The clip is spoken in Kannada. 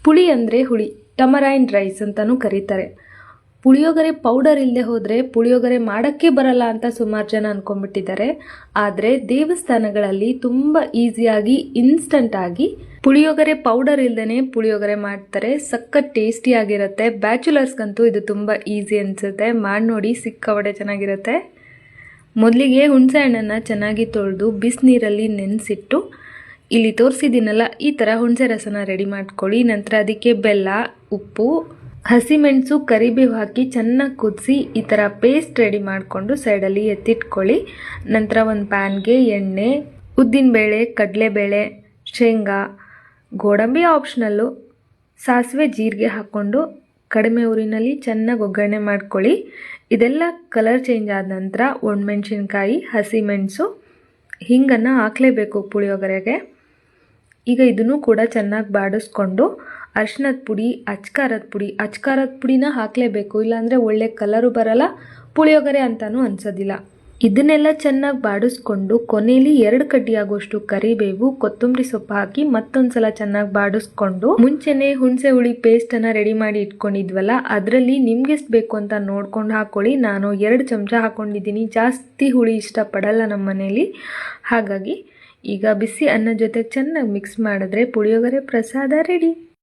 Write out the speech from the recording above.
ಪುಳಿ ಅಂದರೆ ಹುಳಿ, ಟಮರೈನ್ ರೈಸ್ ಅಂತಲೂ ಕರೀತಾರೆ. ಪುಳಿಯೋಗರೆ ಪೌಡರ್ ಇಲ್ಲದೆ ಹೋದರೆ ಪುಳಿಯೋಗರೆ ಮಾಡೋಕ್ಕೆ ಬರಲ್ಲ ಅಂತ ಸುಮಾರು ಜನ ಅಂದ್ಕೊಂಡ್ಬಿಟ್ಟಿದ್ದಾರೆ. ಆದರೆ ದೇವಸ್ಥಾನಗಳಲ್ಲಿ ತುಂಬ ಈಸಿಯಾಗಿ ಇನ್ಸ್ಟಂಟಾಗಿ ಪುಳಿಯೋಗರೆ ಪೌಡರ್ ಇಲ್ಲದೇ ಪುಳಿಯೋಗರೆ ಮಾಡ್ತಾರೆ. ಸಖತ್ ಟೇಸ್ಟಿಯಾಗಿರುತ್ತೆ. ಬ್ಯಾಚುಲರ್ಸ್ಗಂತೂ ಇದು ತುಂಬ ಈಸಿ ಅನಿಸುತ್ತೆ. ಮಾಡಿ ನೋಡಿ, ಸಿಕ್ಕಾಪಟ್ಟೆ ಚೆನ್ನಾಗಿರುತ್ತೆ. ಮೊದಲಿಗೆ ಹುಣಸೆ ಹಣ್ಣನ್ನು ಚೆನ್ನಾಗಿ ತೊಳೆದು ಬಿಸಿನೀರಲ್ಲಿ ನೆನೆಸಿಟ್ಟು ಇಲ್ಲಿ ತೋರಿಸಿದ್ದೀನಲ್ಲ ಈ ಥರ ಹುಣಸೆ ರಸನ ರೆಡಿ ಮಾಡ್ಕೊಳ್ಳಿ. ನಂತರ ಅದಕ್ಕೆ ಬೆಲ್ಲ, ಉಪ್ಪು, ಹಸಿಮೆಣಸು, ಕರಿಬೇವು ಹಾಕಿ ಚೆನ್ನಾಗಿ ಕುದಿಸಿ ಈ ಥರ ಪೇಸ್ಟ್ ರೆಡಿ ಮಾಡಿಕೊಂಡು ಸೈಡಲ್ಲಿ ಎತ್ತಿಟ್ಕೊಳ್ಳಿ. ನಂತರ ಒಂದು ಪ್ಯಾನ್ಗೆ ಎಣ್ಣೆ, ಉದ್ದಿನಬೇಳೆ, ಕಡಲೆಬೇಳೆ, ಶೇಂಗಾ, ಗೋಡಂಬಿ ಆಪ್ಷನಲ್ಲು, ಸಾಸಿವೆ, ಜೀರಿಗೆ ಹಾಕ್ಕೊಂಡು ಕಡಿಮೆ ಉರಿನಲ್ಲಿ ಚೆನ್ನಾಗಿ ಒಗ್ಗರಣೆ ಮಾಡ್ಕೊಳ್ಳಿ. ಇದೆಲ್ಲ ಕಲರ್ ಚೇಂಜ್ ಆದ ನಂತರ ಒಣಮೆಣಸಿನ್ಕಾಯಿ, ಹಸಿಮೆಣಸು, ಹಿಂಗನ್ನು ಹಾಕಲೇಬೇಕು ಪುಳಿಯೋಗರೆಗೆ. ಈಗ ಇದನ್ನು ಕೂಡ ಚೆನ್ನಾಗಿ ಬಾಡಿಸ್ಕೊಂಡು ಅರಿಶಿನದ ಪುಡಿ, ಅಚ್ಕಾರದ ಪುಡಿನ ಹಾಕಲೇಬೇಕು. ಇಲ್ಲಾಂದರೆ ಒಳ್ಳೆ ಕಲರು ಬರಲ್ಲ, ಪುಳಿಯೋಗರೆ ಅಂತಲೂ ಅನ್ಸೋದಿಲ್ಲ. ಇದನ್ನೆಲ್ಲ ಚೆನ್ನಾಗಿ ಬಾಡಿಸ್ಕೊಂಡು ಕೊನೆಯಲ್ಲಿ 2 ಕಡ್ಡಿಯಾಗುವಷ್ಟು ಕರಿಬೇವು, ಕೊತ್ತಂಬರಿ ಸೊಪ್ಪು ಹಾಕಿ ಮತ್ತೊಂದು ಸಲ ಚೆನ್ನಾಗಿ ಬಾಡಿಸ್ಕೊಂಡು ಮುಂಚೆನೇ ಹುಣಸೆ ಹುಳಿ ಪೇಸ್ಟನ್ನು ರೆಡಿ ಮಾಡಿ ಇಟ್ಕೊಂಡಿದ್ವಲ್ಲ ಅದರಲ್ಲಿ ನಿಮ್ಗೆ ಎಷ್ಟು ಬೇಕು ಅಂತ ನೋಡ್ಕೊಂಡು ಹಾಕ್ಕೊಳ್ಳಿ. ನಾನು 2 ಚಮಚ ಹಾಕ್ಕೊಂಡಿದ್ದೀನಿ. ಜಾಸ್ತಿ ಹುಳಿ ಇಷ್ಟಪಡಲ್ಲ ನಮ್ಮ ಮನೇಲಿ. ಹಾಗಾಗಿ ಈಗ ಬಿಸಿ ಅನ್ನ ಜೊತೆ ಚೆನ್ನಾಗಿ ಮಿಕ್ಸ್ ಮಾಡಿದ್ರೆ ಪುಳಿಯೋಗರೆ ಪ್ರಸಾದ ರೆಡಿ.